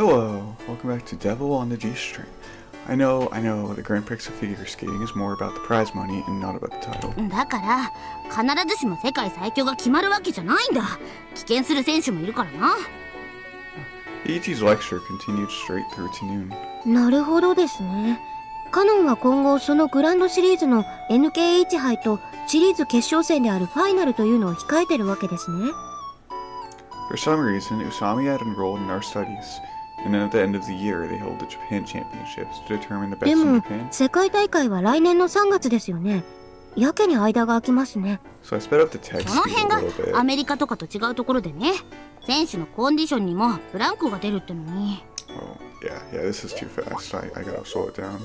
Hello, welcome back to Devil on the G-String. I know, the Grand Prix of figure skating is more about the prize money and not about the title. だから必ずしも世界最強が決まるわけじゃないんだ。棄権する選手もいるからな。Ichi's lecture continued straight through to noon. なるほどですね。カノンは今後そのグランドシリーズの NKH 杯とシリーズ決勝戦であるファイナルというのを控えてるわけですね。For some reason, Usami had enrolled in our studies, and then at the end of the year, they held the Japan Championships to determine the best で in も Japan. 世界大会は来年の3月ですよね。やけに間が空きますね。So I sped up the text その speed 辺 a little が bit. アメリカとかと違うところでね。選手のコンディションにもブランクが出るってのに。Oh, yeah, this is too fast. I gotta slow it down.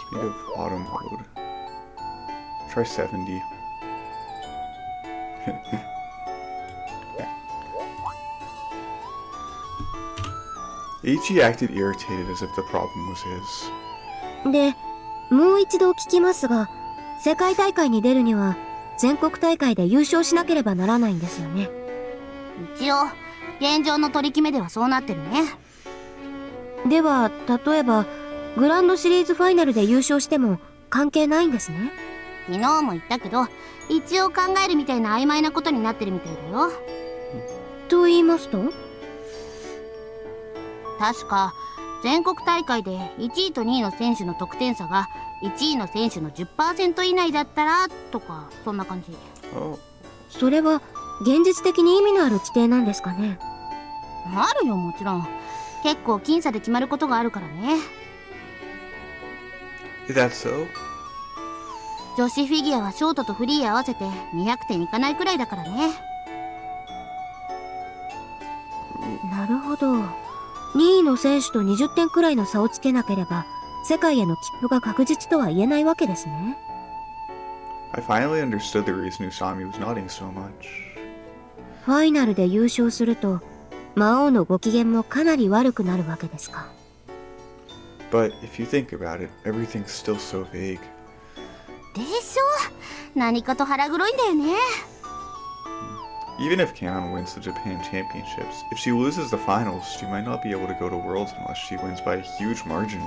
Speed of auto mode. Try 70. Ichi acted irritated as if the problem was his. で、もう一度聞きますが、世界大会に出るには全国大会で優勝しなければならないんですよね。一応現状の取り決めではそうなってるね。では例えばグランドシリーズファイナルで優勝しても関係ないんですね。昨日も言ったけど一応考えるみたいな曖昧なことになってるみたいだよ。と言いますと？確か全国大会で1位と2位の選手の得点差が1位の選手の 10% 以内だったらとかそんな感じ。Oh. それは現実的に意味のある規定なんですかね。あるよ、もちろん。結構僅差で決まることがあるからね。Is that so? 女子フィギュアはショートとフリー合わせて200点いかないくらいだからね。なるほど。2位の選手と20点くらいの差をつけなければ世界への切符が確実とは言えないわけですね。I finally understood the reason Usami was nodding so much. ファイナルで優勝すると魔王のご機嫌もかなり悪くなるわけですか。 But if you think about it, everything's still so vague. でしょ、何かと腹黒いんだよね。Even if Kanon wins the Japan Championships, if she loses the finals, she might not be able to go to Worlds unless she wins by a huge margin.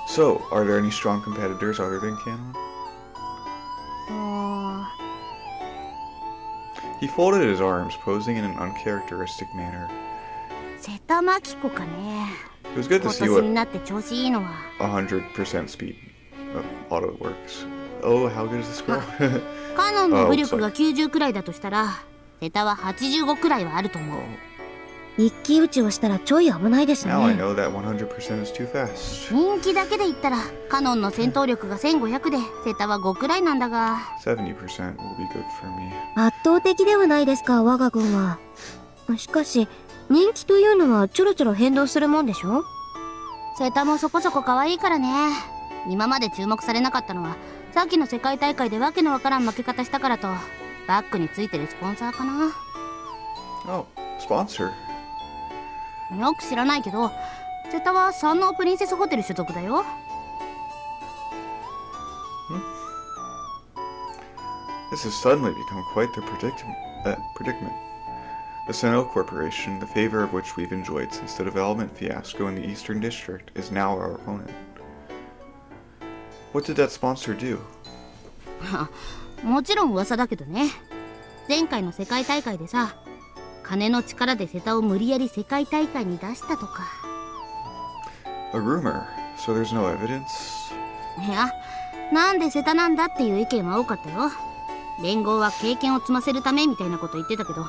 So, are there any strong competitors other than Kanon? He folded his arms, posing in an uncharacteristic manner. 瀬田真紀子かね。 It was good 今 to see 年 what になって調子いいのは。 100% speed of auto works. Oh, how good is this girl? カノンの武力が90くらいだとしたら瀬田は85くらいはあると思う。一騎打ちをしたらちょい危ないですね。 Now I know that 100% is too fast. 人気だけで言ったらカノンの戦闘力が1500で瀬田は5くらいなんだが。 70% will be good for me. 圧倒的ではないですか、我が軍は。しかし人気というのはちょろちょろ変動するもんでしょ。瀬田もそこそこ可愛いからね。今まで注目されなかったのはさっきの世界大会でわけのわからん負け方したからとバックについてるスポンサーかな。 Oh, sponsor. よく知らないけど瀬田は山王プリンセスホテル所属だよ。This has suddenly become quite the predicament. The Seno Corporation, the favor of which we've enjoyed since the development fiasco in the Eastern District, is now our opponent. What did that sponsor do? もちろん噂だけどね。前回の世界大会でさ、金の力で瀬田を無理やり世界大会に出したとか。 A rumor, so there's no evidence? いや、なんで瀬田なんだっていう意見は多かったよ。連合は経験を積ませるためみたいなこと言ってたけど、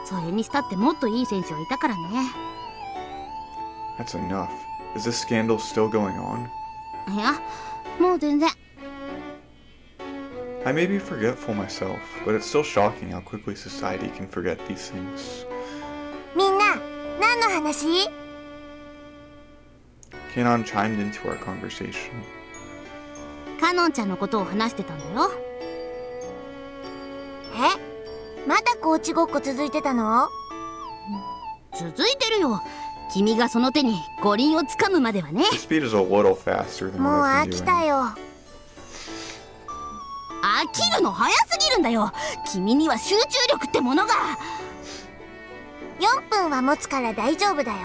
それにしたってもっといい選手はいたからね。 That's enough. Is this scandal still going on? いや、もう全然。 I may be forgetful myself, but it's still shocking how quickly society can forget these things. みんな、何の話？ Kanon chimed into our conversation. カノンちゃんのことを話してたんだよ。まだコーチごっこ続いてたの？続いてるよ。君がその手に五輪をつかむまではね。 The speed is a little faster than もう what 飽 I've been き doing. たよ。飽きるの早すぎるんだよ。君には集中力ってものが。4分は持つから大丈夫だよ。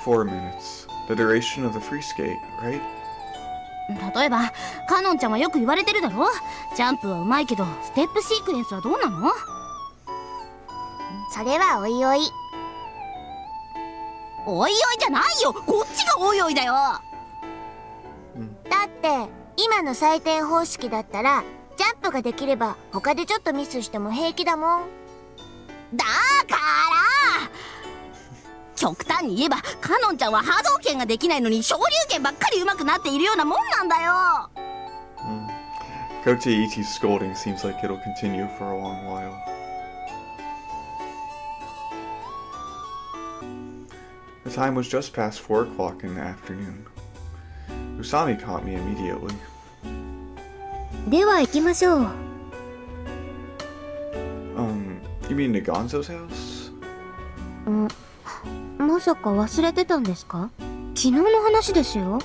4 minutes. The duration of the free skate, right? 例えばカノンちゃんはよく言われてるだろ。ジャンプはうまいけどステップシークエンスはどうなの？それはおいおい。おいおいじゃないよ、こっちがおいおいだよ。だって今の採点方式だったらジャンプができれば他でちょっとミスしても平気だもん。だから極端に言えばカノンちゃんは波動拳ができないのに昇竜拳ばっかり上手くなっているようなもんなんだよ。Coach Ichi's scolding seems like it'll continue for a long while. The time was just past 4 o'clock in the afternoon. Usami caught me immediately. では行きましょう。You mean to Gonzo's house? まさか忘れてたんですか？昨日の話ですよ。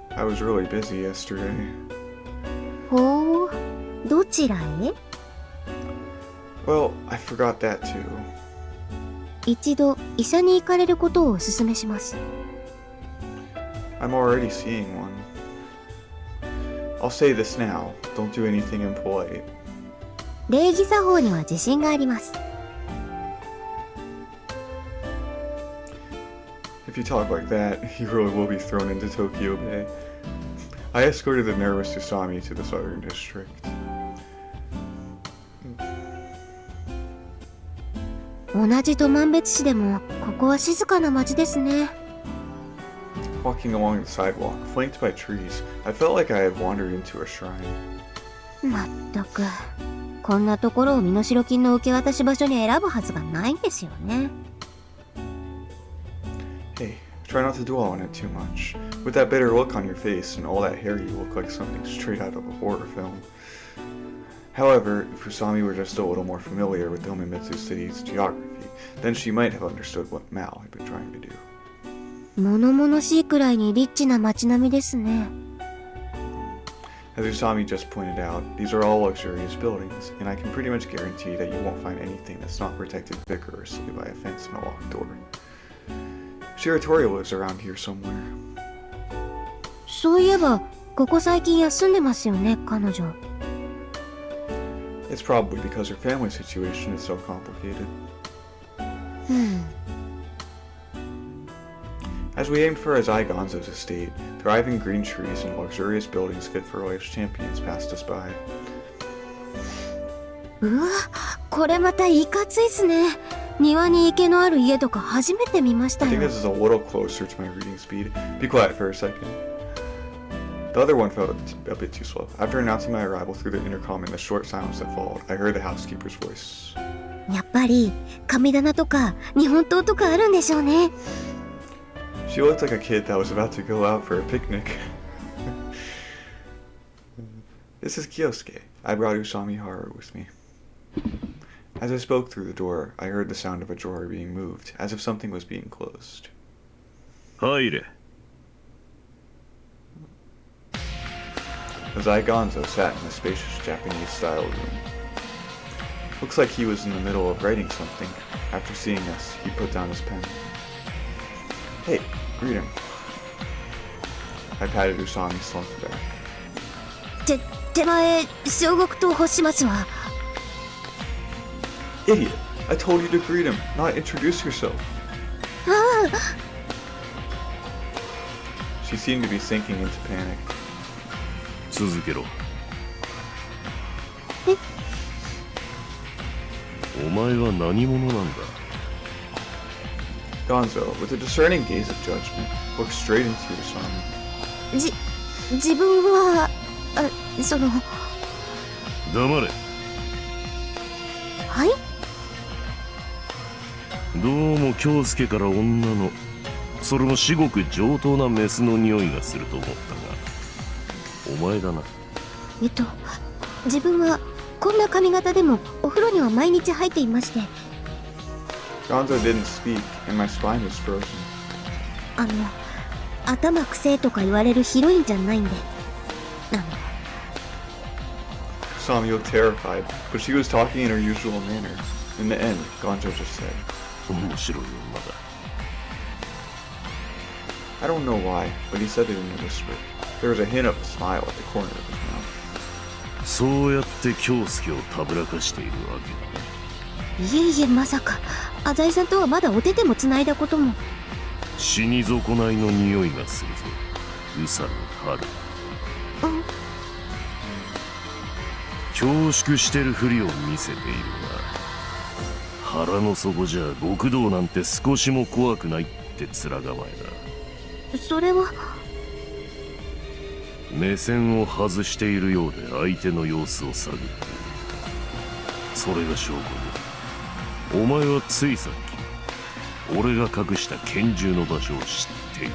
I was really busy yesterday. ほう、どちらへ？ Well, I forgot that too. 一度医者に行かれることをお勧めします。I'm already seeing one. I'll say this now. Don't do anything impolite. 礼儀作法には自信があります。If you talk like that, you really will be thrown into Tokyo Bay. I escorted the nervous Usami to the southern district. 同じ登満別市でもここは静かな町ですね。Walking along the sidewalk, flanked by trees, I felt like I had wandered into a shrine. まったく、こんなところを身代金の受け渡し場所に選ぶはずがないんですよね。Hey, try not to dwell on it too much. With that bitter look on your face and all that hair, you look like something straight out of a horror film. However, if Usami were just a little more familiar with Domamitsu City's geography, then she might have understood what Maou had been trying to do. 物々しいくらいにリッチな街並みですね。As Usami just pointed out, these are all luxurious buildings, and I can pretty much guarantee that you won't find anything that's not protected vigorously by a fence and a locked door. Shiratori lives around here somewhere. そういえば、ここ最近休んでますよね、彼女。It's probably because her family situation is so complicated. As we aimed for Azai Gonzo's estate, thriving green trees and luxurious buildings fit for life's champions passed us by. うわ、これまたいかついっすね。庭に池のある家とか初めて見ました I よ。 think this is a little closer to my reading speed. Be quiet for a second. The other one felt a bit too slow. After announcing my arrival through the intercom in the short silence that followed, I heard the housekeeper's voice. やっぱり神棚とか日本刀とかあるんでしょうね。She looked like a kid that was about to go out for a picnic. This is Kyousuke. I brought Usami Haru with me. As I spoke through the door, I heard the sound of a drawer being moved, as if something was being closed. 入れ。Azai Gonzo sat in a spacious Japanese-style room. Looks like he was in the middle of writing something. After seeing us, he put down his pen. Hey, greet him. I patted Usami's slumped back. 手前、小国刀欲しますわ。Idiot! I told you to greet him, not introduce yourself. She seemed to be sinking into panic. 続けろ。お前は何者なんだ？ Gonzo, with a discerning gaze of judgment, looked straight into Usami. 自分は、その、黙れ。はい？どうも京介から女の、それも至極上等なメスの匂いがすると思ったが、お前だな。自分はこんな髪型でもお風呂には毎日入っていまして。Gonzo didn't speak, and my spine was frozen. 頭くせえとか言われるヒロインじゃないんで。Usami looked terrified, but she was talking in her usual manner. In the end, Gonzo just said, 面白い女だ。I don't know why, but he said it in a whisper. There was a hint of a smile at the corner of his mouth. そうやって京介をたぶらかしているわけだ。いえいえ、まさか浅井さんとはまだお手手も繋いだことも。死に損ないの匂いがするぞ、宇佐美春。恐縮してるふりを見せているが、腹の底じゃ極道なんて少しも怖くないって面構えだ。それは。目線を外しているようで相手の様子を探っている。それが証拠に、お前はついさっき俺が隠した拳銃の場所を知っている。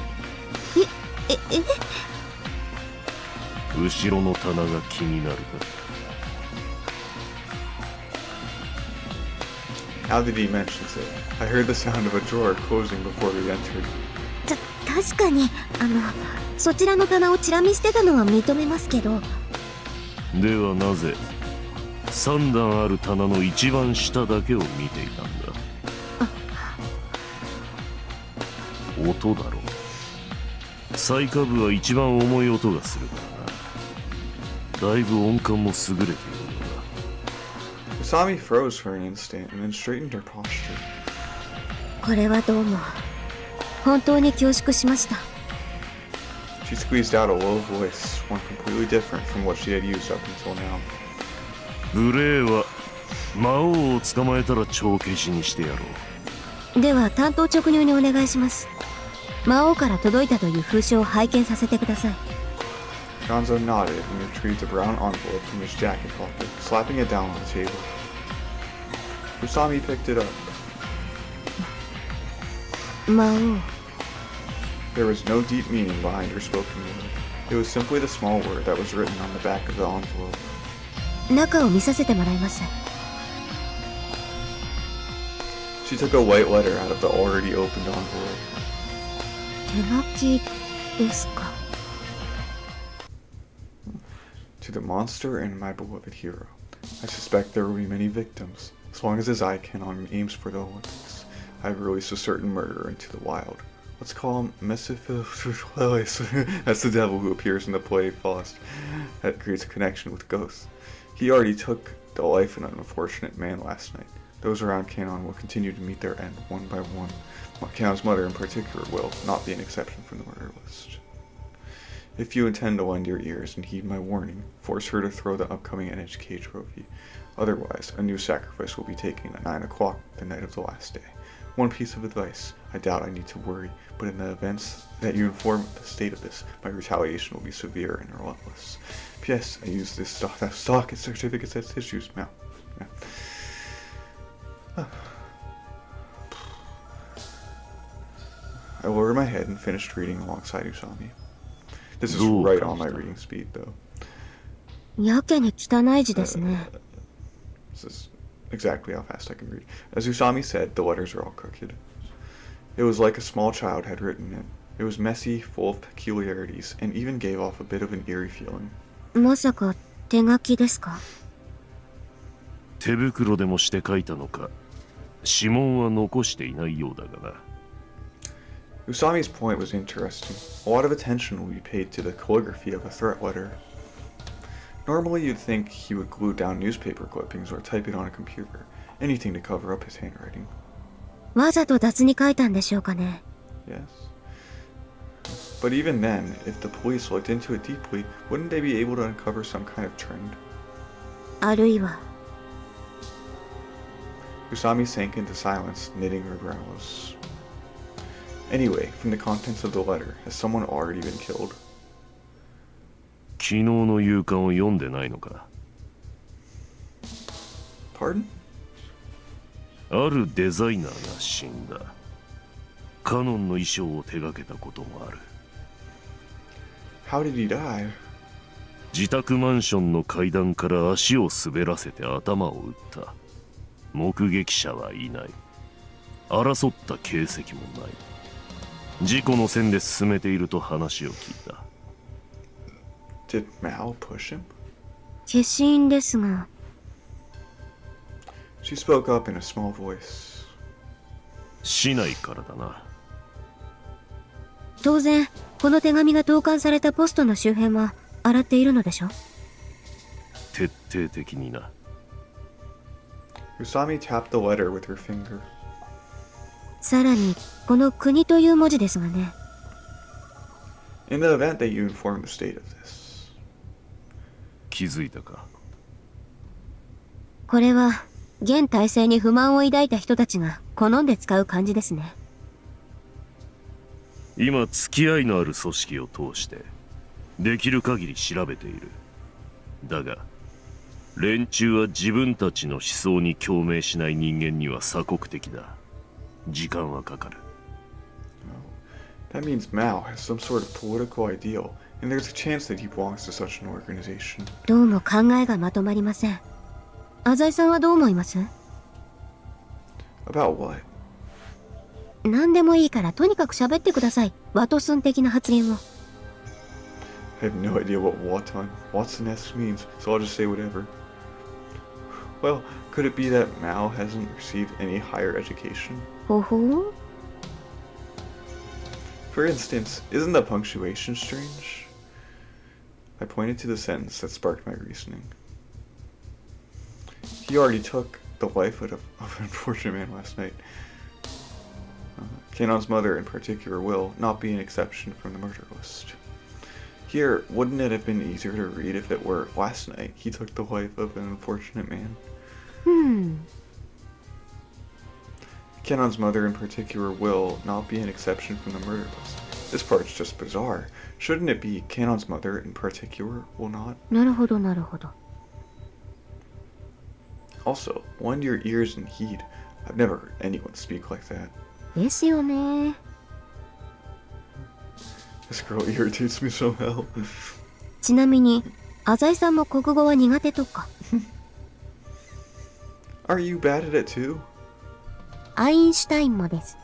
後ろの棚が気になるか。 How did he mention it? I heard the sound of a drawer closing before we entered. 確かにそちらの棚をチラ見してたのは認めますけど。ではなぜ3段ある棚の一番下だけを見ていたんだ。音だろう。最下部は一番重い音がするからな。だいぶ音感も優れているのだ。 Usami froze for an instant and then straightened her posture. これはどうも本当に恐縮しました。 She squeezed out a low voice, one completely different from what she had used up until now. 無礼は魔王を捕まえたら帳消しにしてやろう。では担当直入にお願いします。魔王から届いたという封書を拝見させてください。 Gonzou nodded and retrieved a brown envelope from his jacket pocket, slapping it down on the table. Usami picked it up. 魔王。 There was no deep meaning behind her spoken word. It was simply the small word that was written on the back of the envelope. 中を見させてもらいます。 She took a white letter out of the already opened envelope. 手書きですか。 To the monster and my beloved hero. I suspect there will be many victims. As long as his eye Kanon aims for the Olympics, I have released a certain murderer into the wild. Let's call him Mephistopheles. That's the devil who appears in the play Faust. That creates a connection with ghosts. He already took the life of an unfortunate man last night. Those around Kanon will continue to meet their end one by one. Kanon's mother in particular will not be an exception from the murder list. If you intend to lend your ears and heed my warning, force her to throw the upcoming NHK trophy. Otherwise, a new sacrifice will be taken at 9 o'clock the night of the last day. One piece of advice. I doubt I need to worry, but in the events that you inform the state of this, my retaliation will be severe and relentless. P.S. I use this stock and certificates as tissues. Now. I lowered my head and finished reading alongside Usami. This is right on my reading speed, though. やけに汚い字ですね。 This is exactly how fast I can read. As Usami said, the letters are all crooked. It was like a small child had written it. It was messy, full of peculiarities, and even gave off a bit of an eerie feeling. まさか手書きですか。手袋でもして書いたのか。指紋は残していないようだがな。Usami's point was interesting. A lot of attention will be paid to the calligraphy of a threat letter. Normally you'd think he would glue down newspaper clippings or type it on a computer. Anything to cover up his handwriting. わざと雑に書いたんでしょうかね。 Yes. But even then, if the police looked into it deeply, wouldn't they be able to uncover some kind of trend? あるいは。 Usami sank into silence, knitting her brows. Anyway, from the contents of the letter, has someone already been killed? 昨日の夕刊を読んでないのか。 Pardon? あるデザイナーが死んだ。カノンの衣装を手掛けたこともある。How did he die? 自宅マンションの階段から足を滑らせて頭を打った。目撃者はいない。争った形跡もない。事故の線で進めていると話を聞いた。Did Maou push him? 消印ですが。 She spoke up in a small voice. 市内からだな。当然この手紙が投函されたポストの周辺は洗っているのでしょ？徹底的にな。Usami tapped the letter with her finger. さらにこの国という文字ですがね。 In the event that you inform the state of this. 気づいたか？これは現体制に不満を抱いた人たちが好んで使う漢字ですね。今付き合いのある組織を通してできる限り調べている。だが連中は自分たちの思想に共鳴しない人間には鎖国的だ。時間はかかる。That means Mao has some sort of political ideal, and there's a chance that he belongs to such an organization. どうも考えがまとまりません。浅井さんはどう思います？ About what? 何でもいいからとにかく喋ってください。ワトソン的な発言を。I have no idea what Watson-esque means, so I'll just say whatever. Well, could it be that Mao hasn't received any higher education? ほほう。 For instance, isn't the punctuation strange? I pointed to the sentence that sparked my reasoning. He already took the life of an unfortunate man last night. Kanon's mother in particular will not be an exception from the murder list. Here, wouldn't it have been easier to read if it were last night he took the life of an unfortunate man? Kanon's mother in particular will not be an exception from the murder list. This part's just bizarre. Shouldn't it be Kanon's mother in particular will not? なるほどなるほど。 Also, lend your ears and heed. I've never heard anyone speak like that. ですよね。 This girl irritates me somehow. ちなみに浅井さんも国語は苦手とか。 Are you bad at it too? アインシュタインもです。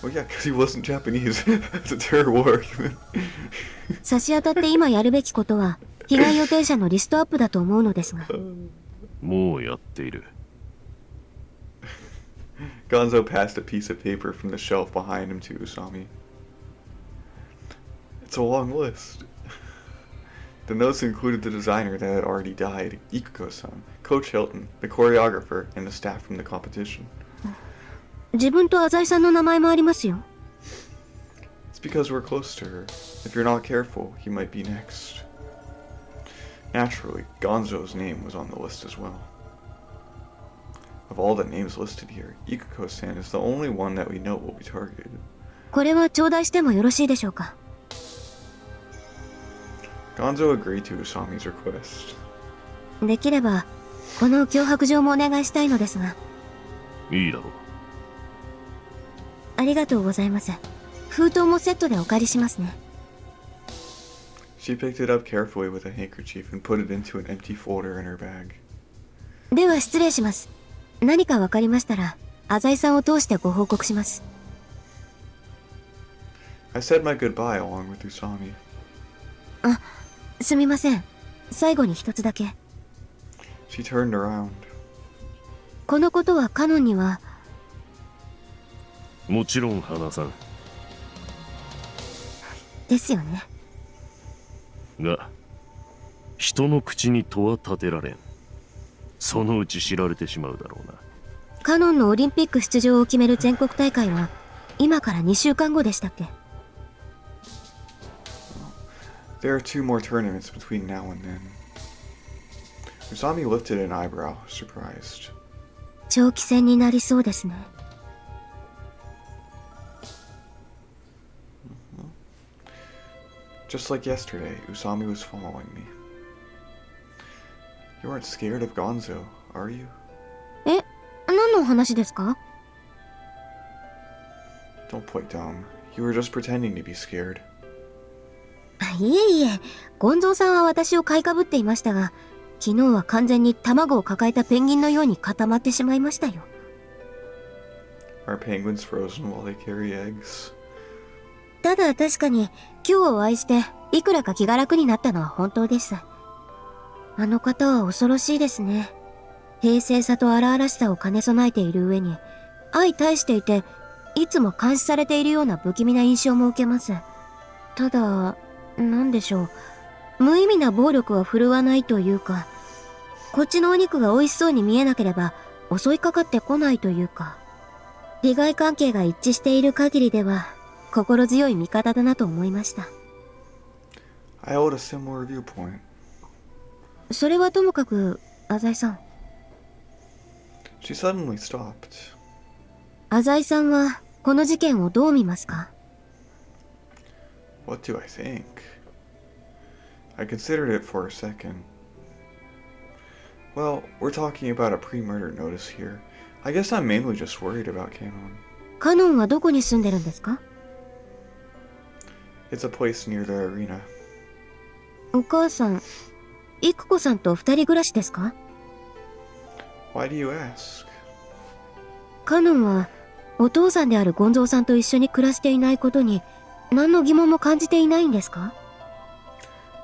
Well, yeah, because he wasn't Japanese. That's a terrible argument. 差し当たって今やるべきことは被害予定者のリストアップだと思うのですが。もうやっている。Gonzou passed a piece of paper from the shelf behind him to Usami. It's a long list. The notes included the designer that had already died, Ikuko-san, Coach Hilton, the choreographer, and the staff from the competition. 自分と浅井さんの名前もありますよ。 It's because we're close to her. If you're not careful, he might be next. Naturally, Gonzo's name was on the list as well. Of all the names listed here, Ikuko-san is the only one that we know will be targeted. これは頂戴してもよろしいでしょうか。 Gonzou agreed to Usami's request. できればこの脅迫状もお願いしたいのですが。いいだろう。ありがとうございます。封筒もセットでお借りしますね。 She picked it up carefully with a handkerchief and put it into an empty folder in her bag. では失礼します。何かわかりましたら浅井さんを通してご報告します。 I said my goodbye along with Usami. あ、すみません。最後に一つだけ。 She turned around. このことはカノンには。もちろん花さん。ですよね。が人の口に戸は立てられん。そのうち知られてしまうだろうな。カノンのオリンピック出場を決める全国大会は今から2週間後でしたっけ？ There are 2 more tournaments between now and then. Usami lifted an eyebrow, surprised. 長期戦になりそうですね。Just like yesterday, Usami was following me. You aren't scared of Gonzou, are you? え、何の話ですか？ Don't play dumb. You were just pretending to be scared. いえいえ、ゴンゾーさんは私を買いかぶっていましたが、昨日は完全に卵を抱えたペンギンのように固まってしまいましたよ。Are penguins frozen while they carry eggs? ただ確かに今日お会いしていくらか気が楽になったのは本当です。あの方は恐ろしいですね。平静さと荒々しさを兼ね備えている上に相対していていつも監視されているような不気味な印象も受けます。ただ、なんでしょう。無意味な暴力は振るわないというか、こっちのお肉が美味しそうに見えなければ襲いかかってこないというか、利害関係が一致している限りでは心強い味方だなと思いました。I hold a similar viewpoint. それはともかく、浅井さん。She suddenly stopped. 浅井さんはこの事件をどう見ますか？ What do I think? I considered it for a second. Well, we're talking about a pre-murder notice here. I guess I'm mainly just worried about Kanon. カノンはどこに住んでるんですか？ It's a place near the arena. お母さん、育子さんと二人暮らしですか？ Why do you ask? カノンはお父さんであるゴンゾーさんと一緒に暮らしていないことに何の疑問も感じていないんですか？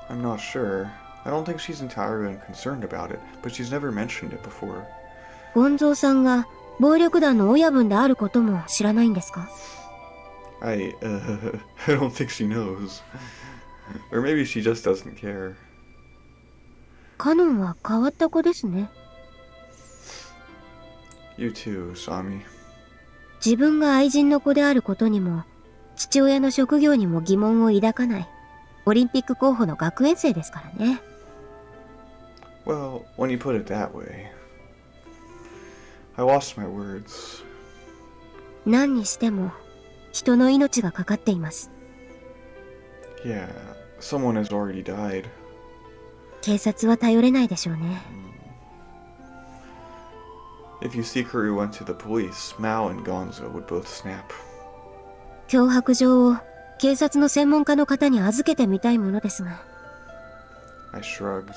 I'm not sure. I don't think she's entirely unconcerned about it, but she's never mentioned it before. ゴンゾーさんが暴力団の親分であることも知らないんですか？ I don't think she knows. Or maybe she just doesn't care. カノンは変わった子ですね。You too, Usami. 自分が愛人の子であることにも父親の職業にも疑問を抱かないオリンピック候補の学園生ですからね。 Well, when you put it that way, I lost my words. 何にしても人の命がかかっています。 Yeah, someone has already died. 警察は頼れないでしょうね。 If you secretly went to the police, Maou and Gonzou would both snap. 脅迫状を警察の専門家の方に預けてみたいものですが。 I shrugged.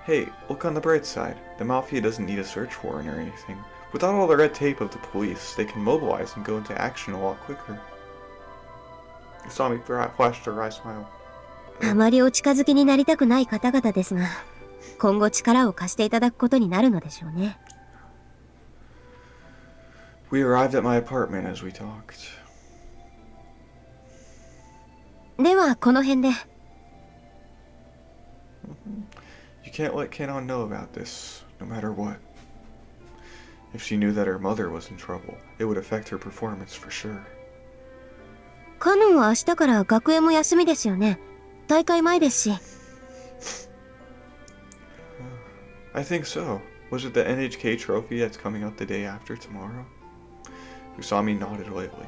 Hey, look on the bright side. The Mafia doesn't need a search warrant or anything. Without all the red tape of the police, they can mobilize and go into action a lot quicker. Usami flashed a wry smile. あまりお近づきになりたくない方々ですが、今後力を貸していただくことになるのでしょうね。 We arrived at my apartment as we talked. ではこの辺で。 You can't let Kanon know about this, no matter what. If she knew that her mother was in trouble, it would affect her performance for sure. カノンは明日から学園も休みですよね。大会前ですし。 I think so. Was it the NHK trophy that's coming up the day after tomorrow? Usami nodded lightly.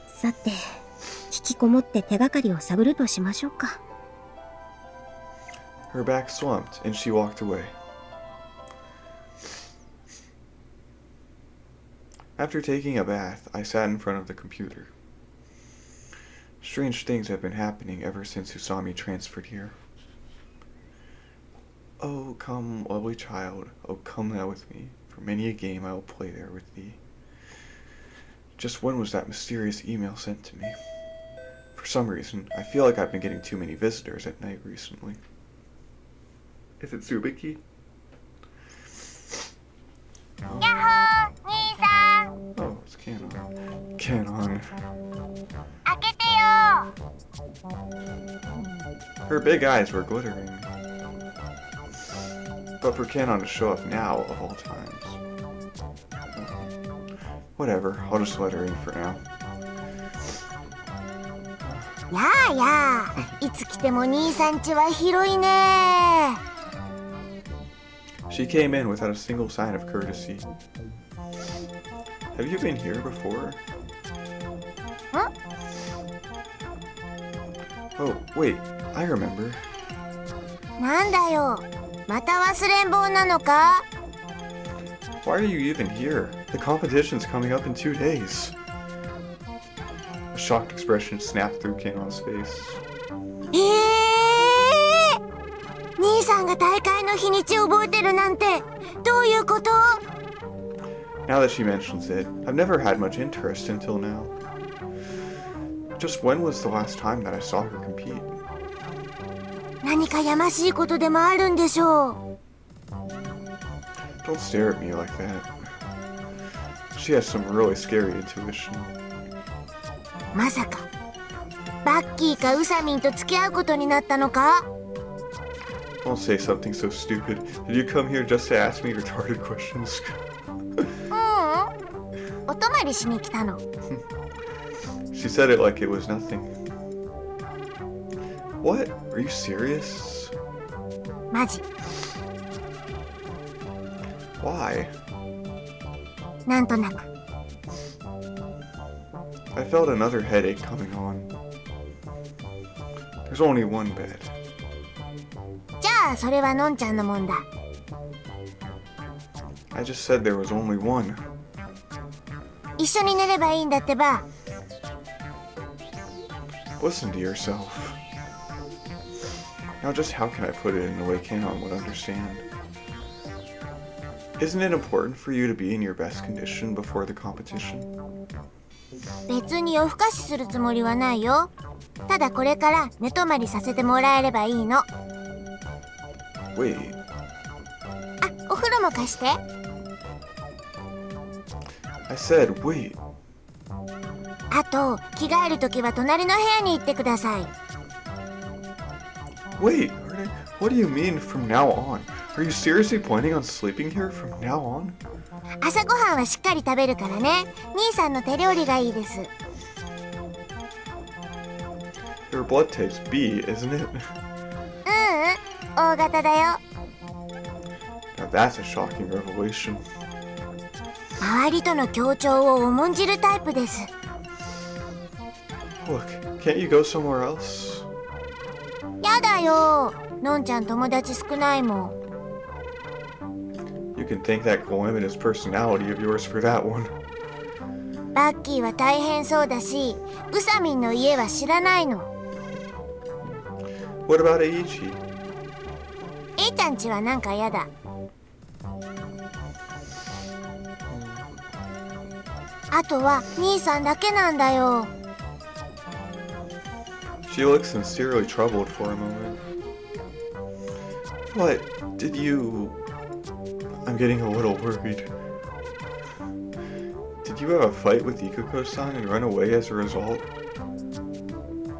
さて、引きこもって手がかりを探るとしましょうか。 Her back slumped, and she walked away. After taking a bath, I sat in front of the computer. Strange things have been happening ever since Usami transferred here. Oh, come, lovely child, oh, come thou with me, for many a game I will play there with thee. Just when was that mysterious email sent to me? For some reason, I feel like I've been getting too many visitors at night recently. Is it Tsubiki? やっほー兄さん Oh, it's Kanon. Kanon. 開けてよ Her big eyes were glittering. But for Kanon to show up now, of all times. Whatever, I'll just let her in for now. やあやあいつ来ても兄さん家は広いね She came in without a single sign of courtesy. Have you been here before? Huh? Oh, wait, I remember. なんだよまた忘れん坊なのか Why are you even here? The competition's coming up in 2 days. A shocked expression snapped through Kanon's face. 兄さんが大会の日にち覚えてるなんてどういうこと Now that she mentions it, I've never had much interest until now. Just when was the last time that I saw her compete? 何かやましいことでもあるんでしょう Don't stare at me like that. She has some really scary intuition. まさかバッキーかウサミンと付き合うことになったのか？ Don't say something so stupid. Did you come here just to ask me retarded questions? お泊まりしに来たの。She said it like it was nothing. What? Are you serious? マジ。 Why? なんとなく。 I felt another headache coming on. There's only one bed. じゃあそれはのんちゃんのもんだ。 I just said there was only one. 一緒に寝ればいいんだってば。 Listen to yourself. Now just how can I put it in a way Kanon would understand? Isn't it important for you to be in your best condition before the competition? 別に夜更かしするつもりはないよ。ただこれから寝泊まりさせてもらえればいいの。 Wait, あ、お風呂も貸して。 I said wait. あと着替えるときは隣の部屋に行ってください。 Wait, what do you mean from now on? Are you seriously planning on sleeping here from now on? 朝ごはんはしっかり食べるからね。兄さんの手料理がいいです。 Your blood type's B, isn't it? 大型だよ。 Now that's a shocking revelation. 周りとの協調を重んじるタイプです。 Look, can't you go somewhere else? やだよ。のんちゃん友達少ないもん。 You can thank that calamitous personality of yours for that one. バッキーは大変そうだし、ウサミンの家は知らないの。 What about Eiichi? えいちゃんちはなんかやだ。あとは兄さんだけなんだよ。 She looked sincerely troubled for a moment. What? Did you... I'm getting a little worried. Did you have a fight with Ikuko-san and run away as a result?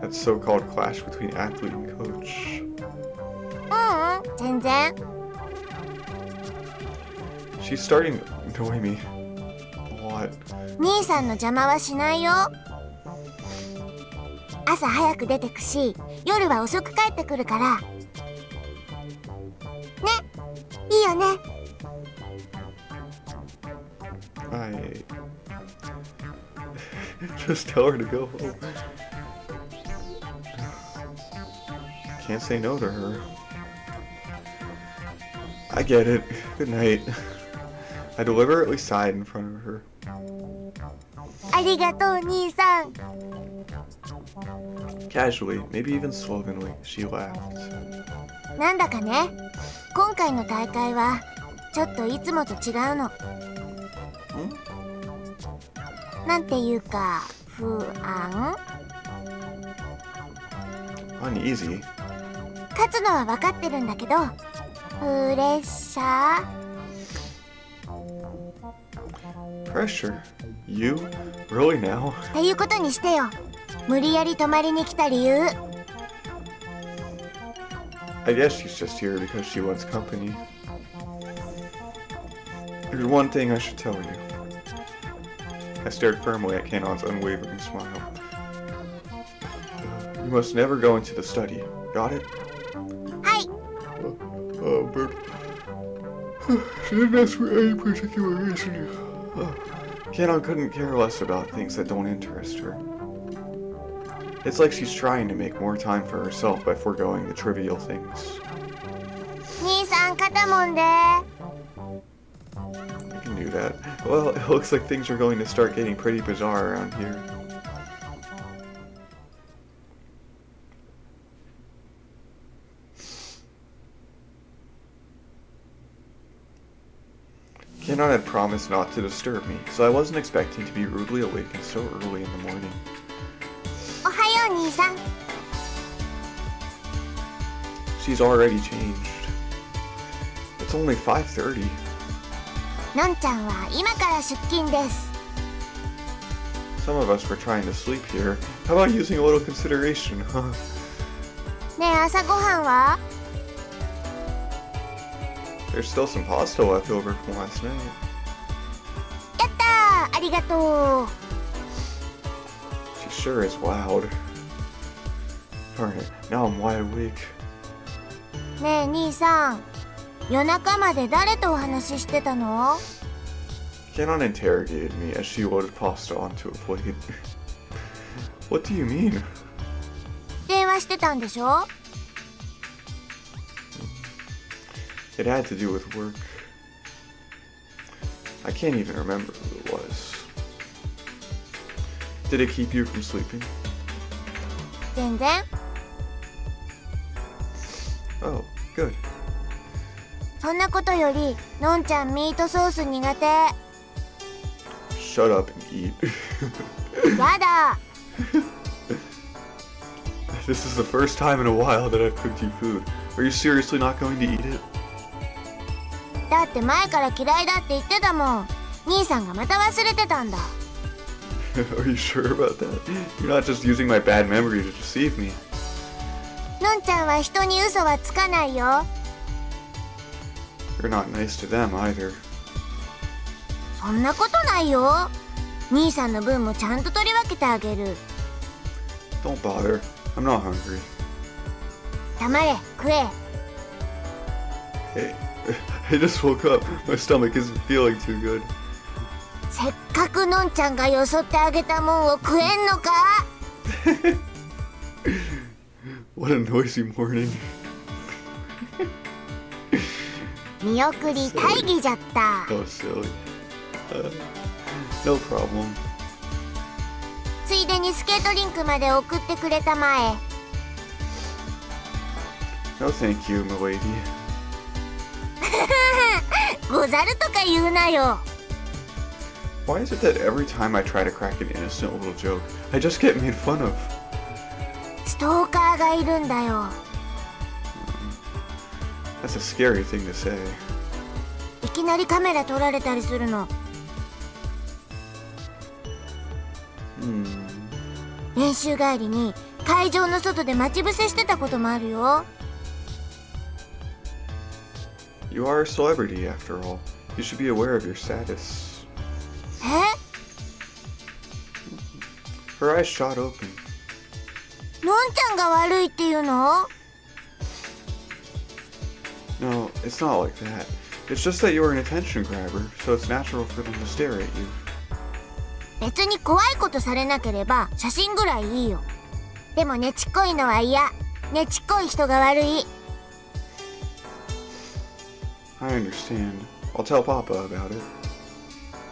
That so-called clash between athlete and coach. 全然。 She's starting to annoy me a lot. 兄さんの邪魔はしないよ。朝早く出てくし、夜は遅く帰ってくるから。ね、いいよね。 I... Just tell her to go home. Can't say no to her. I get it. Good night. I deliberately sighed in front of her. ありがとう兄さん。 Casually, maybe even sloganly, she laughed. なんだかね、今回の大会はちょっといつもと違うの。なんていうか不安。 Uneasy? 勝つのは分かってるんだけど、プレッシャー。 Pressure? You? Really now? っていうことにしてよ。無理やり泊まりに来た理由。 I guess she's just here because she wants company. There's one thing I should tell you. I stared firmly at Kanon's unwavering smile. You must never go into the study. Got it? はい。 Oh, but she didn't ask for any particular reason. Kanon couldn't care less about things that don't interest her. It's like she's trying to make more time for herself by foregoing the trivial things. 兄さん肩もんで。 I can do that. Well, it looks like things are going to start getting pretty bizarre around here. Kanon had promised not to disturb me, so I wasn't expecting to be rudely awakened so early in the morning. おはよう兄さん。 She's already changed. It's only 5:30. のんちゃんは今から出勤です。Some of us were trying to sleep here. How about using a little consideration, huh? ねえ、朝ごはんは？ There's still some pasta left over from last night. やったー、ありがとう。 She sure is loud. Darn it, now I'm wide awake. ねえ、兄さん。夜中まで誰とお話ししてたの？ Kanon interrogated me as she loaded pasta onto a plate. What do you mean? 電話してたんでしょ？ It had to do with work. I can't even remember who it was. Did it keep you from sleeping? 全然。 Oh, good. そんなことより、のんちゃんミートソース苦手。 Shut up and eat. やだ。 This is the first time in a while that I've cooked you food. Are you seriously not going to eat it? だって前から嫌いだって言ってたもん。兄さんがまた忘れてたんだ。 Are you sure about that? You're not just using my bad memory to deceive me. のんちゃんは人に嘘はつかないよ。 You're not nice to them either. そんなことないよ。兄さんの分もちゃんと取り分けてあげる。 Don't bother. I'm not hungry. 黙れ、食え。 Hey, I just woke up. My stomach isn't feeling too good. せっかくのんちゃんがよそってあげたもんを食えんのか？ What a noisy morning. 見送り大義じゃった。 Oh, silly. No problem. ついでにスケートリンクまで送ってくれたまえ。 No thank you, milady. ござるとか言うなよ。 Why is it that every time I try to crack an innocent little joke, I just get made fun of? ストーカーがいるんだよ。 That's a scary thing to say. いきなりカメラ撮られたりするの。 練習帰りに会場の外で待ち伏せしてたこともあるよ。 You are a celebrity, after all. You should be aware of your status. え？ Her eyes shot open. のんちゃんが悪いっていうの？ No, it's not like that. It's just that you're an attention grabber, so it's natural for them to stare at you. 別に怖いことされなければ写真ぐらいいいよ。でもねちっこいのは嫌。ねちっこい人が悪い。 I understand. I'll tell Papa about it.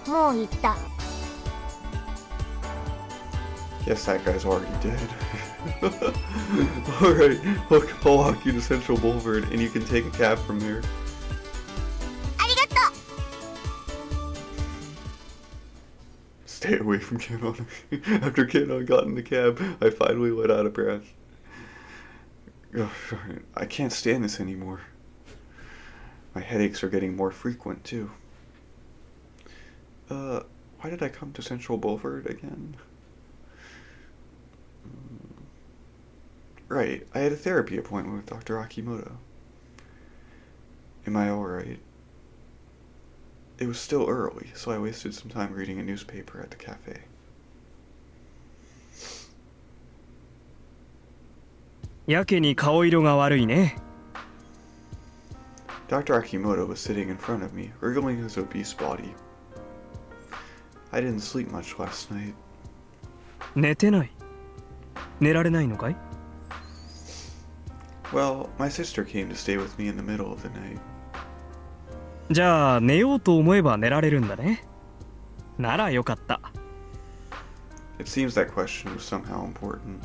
もう言った。 Guess that guy's already dead. Alright, I'll walk you to Central Boulevard and you can take a cab from there. ありがと Stay away from Kanon. After Kanon got in the cab, I finally let out a breath. Oh, I can't stand this anymore. My headaches are getting more frequent, too. Why did I come to Central Boulevard again? Right, I had a therapy appointment with Dr. Akimoto. Am I alright? It was still early, so I wasted some time reading a newspaper at the cafe. Dr. Akimoto was sitting in front of me, wriggling his obese body. I didn't sleep much last night. 寝てない。寝られないのかい？ Well, my sister came to stay with me in the middle of the night. じゃあ寝ようと思えば寝られるんだね。ならよかった。It seems that question was somehow important.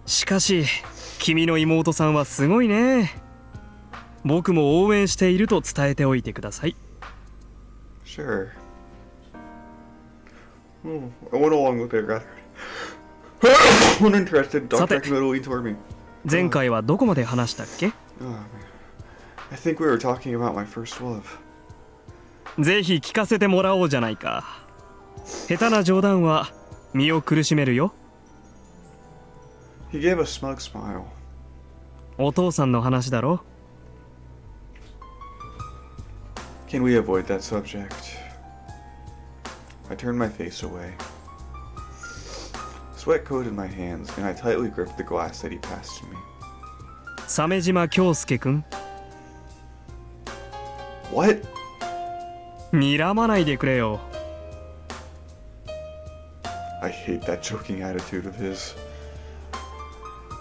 しかし、君の妹さんはすごいね。僕も応援していると伝えておいてください。Sure. Oh, I went along with it rather. Uninterested, Dr. Akimoto leaned toward me. 前回はどこまで話したっけ？ Oh, man. I think we were talking about my first love. ぜひ聞かせてもらおうじゃないか。下手な冗談は身を苦しめるよ。 He gave a smug smile. お父さんの話だろ。 Can we avoid that subject? I turned my face away. Sweat coated my hands, and I tightly gripped the glass that he passed to me. 鮫島京介くん、 What? 睨まないでくれよ。 I hate that joking attitude of his.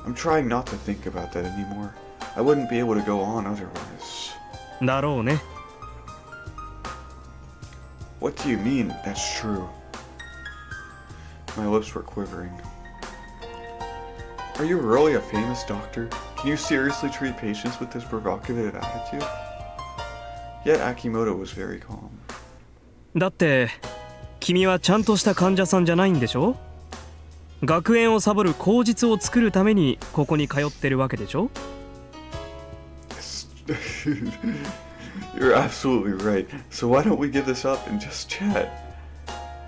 I'm trying not to think about that anymore. I wouldn't be able to go on otherwise. だろうね。 What do you mean, that's true? My lips were quivering. Are you really a famous doctor? Can you seriously treat patients with this provocative attitude? Yet Akimoto was very calm. だって君はちゃんとした患者さんじゃないんでしょ。学園をサボる口実を作るためにここに通ってるわけでしょ。 You're absolutely right. So why don't we give this up and just chat?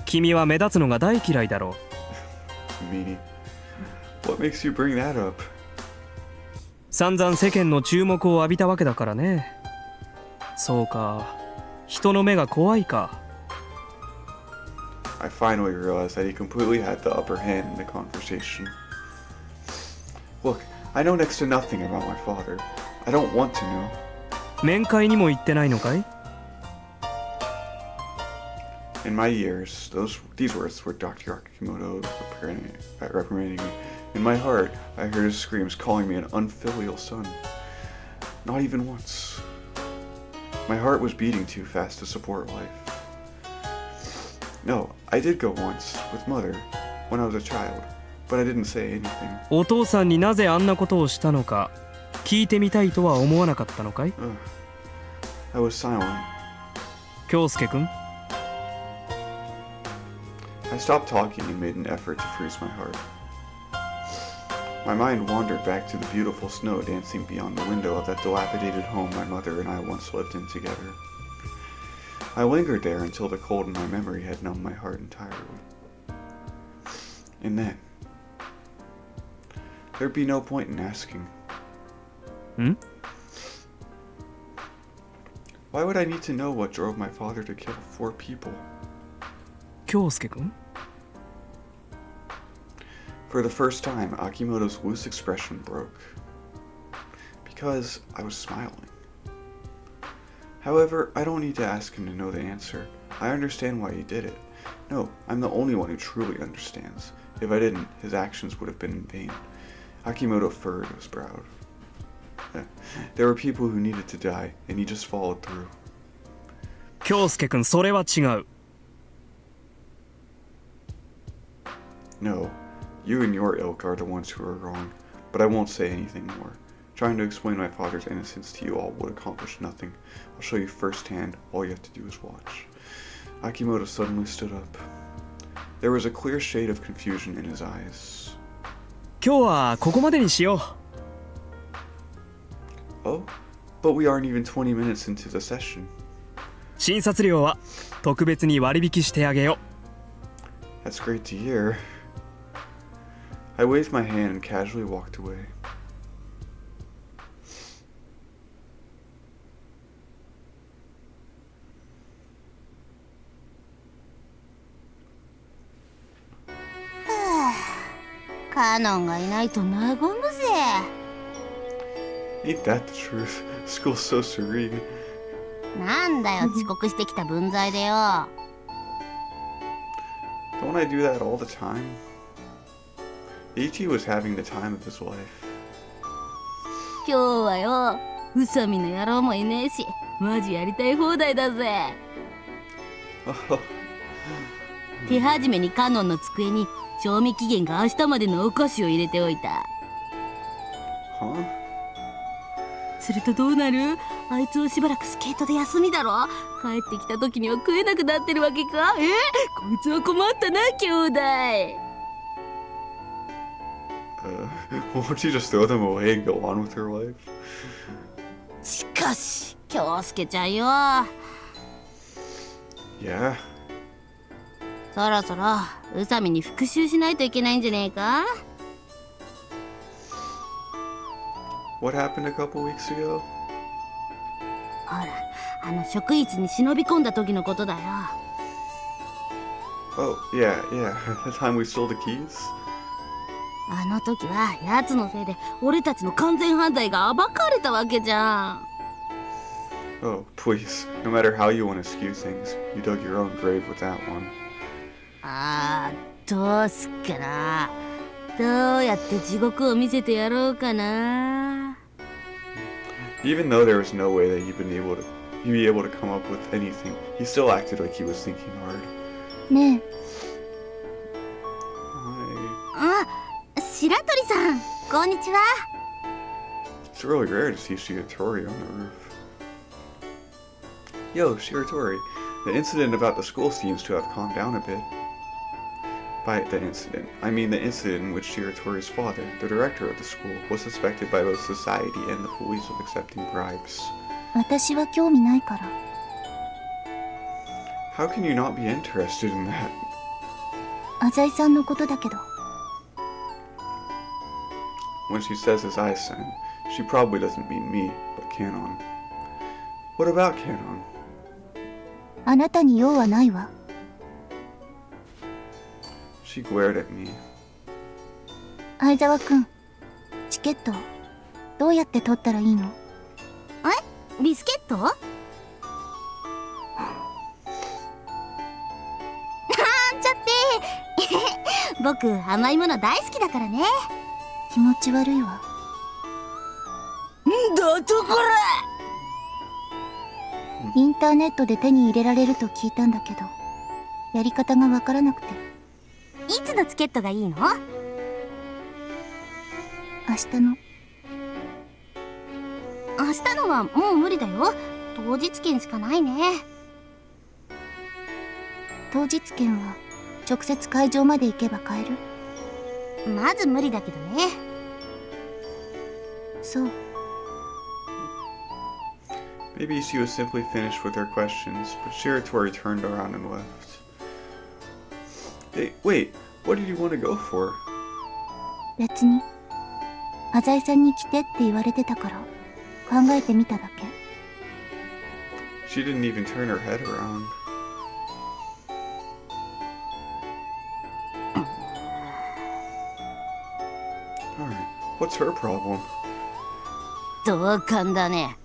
君は目立つのが大嫌いだろう。 Meanie. What makes you bring that up? 散々世間の注目を浴びたわけだからね。そうか、人の目が怖いか。 I finally realized that he completely had the upper hand in the conversation. Look, I know next to nothing about my father. I don't want to know. 面会にも行ってないのかい？ In my ears, these words were Dr. Akimoto reprimanding me. In my heart, I heard his screams calling me an unfilial son. Not even once. My heart was beating too fast to support life. No, I did go once with mother when I was a child, but I didn't say anything. お父さんになぜあんなことをしたのか聞いてみたいとは思わなかったのかい？ I was silent. 京介くん、 I stopped talking and made an effort to freeze my heart. My mind wandered back to the beautiful snow dancing beyond the window of that dilapidated home my mother and I once lived in together. I lingered there until the cold in my memory had numbed my heart entirely. And then, there'd be no point in asking. ん？ Why would I need to know what drove my father to kill 4 people? 京介くん？ For the first time, Akimoto's loose expression broke. Because I was smiling. However, I don't need to ask him to know the answer. I understand why he did it. No, I'm the only one who truly understands. If I didn't, his actions would have been in vain. Akimoto furrowed his brow. There were people who needed to die, and he just followed through. 京介くん、それは違う。 No, you and your ilk are the ones who are wrong, but I won't say anything more. Trying to explain my father's innocence to you all would accomplish nothing. I'll show you firsthand. All you have to do is watch. Akimoto suddenly stood up. There was a clear shade of confusion in his eyes. 今日はここまでにしよう。 Oh? But we aren't even 20 minutes into the session. 診察料は特別に割引してあげよう。 That's great to hear. I waved my hand and casually walked away. Kanon がいないと和むぜ。 Ain't that the truth? School's so serene. なんだよ、遅刻してきた分際でよ。 Don't I do that all the time? Ichi was having the time of his life. 今日はよ、宇佐美の野郎もいねえし、マジやりたい放題だぜ。手始めにカノンの机に賞味期限が明日までのお菓子を入れておいた。 Huh? するとどうなる？あいつはしばらくスケートで休みだろ。帰ってきた時には食えなくなってるわけか？こいつは困ったな、兄弟。Won't you just throw them away and go on with your life? しかし、京介ちゃんよ。Yeah. そろそろ宇佐美に復讐しないといけないんじゃねえか？ What happened a couple weeks ago? ほら、あの職員室に忍び込んだ時のことだよ。Oh, yeah. The time we stole the keys? あの時は奴のせいで俺たちの完全犯罪が暴かれたわけじゃん。 Oh, please. No matter how you want to skew things, you dug your own grave with that one. どうすっかな。どうやって地獄を見せてやろうかな。 Even though there was no way that he'd be able to come up with anything, he still acted like he was thinking hard. ねHi. 白鳥さん、こんにちは。 It's really rare to see Shiratori on the roof. Yo, Shiratori, the incident about the school seems to have calmed down a bit. By the incident, I mean the incident in which Shiratori's father, the director of the school, was suspected by both society and the police of accepting bribes. 私は興味ないから。 How can you not be interested in that? 浅井さんのことだけど。 When she says Azai-san, she probably doesn't mean me, but Kanon. What about Kanon? あなたに用はないわ。 She glared at me. 相沢くん、チケットどうやって取ったらいいの？ビスケット？なんちゃって僕甘いもの大好きだからね。気持ち悪いわ。だとこら！インターネットで手に入れられると聞いたんだけど、やり方がわからなくて。いつのチケットがいいの？明日の。明日のはもう無理だよ。当日券しかないね。当日券は直接会場まで行けば買える？まず無理だけどね。そう。 Maybe she was simply finished with her questions, but Shiratori turned around and left. Hey, wait, what did you want to go for? 別に浅井さんに来てって言われてたから考えてみただけ。 She didn't even turn her head around. Alright, what's her problem? 同感だね。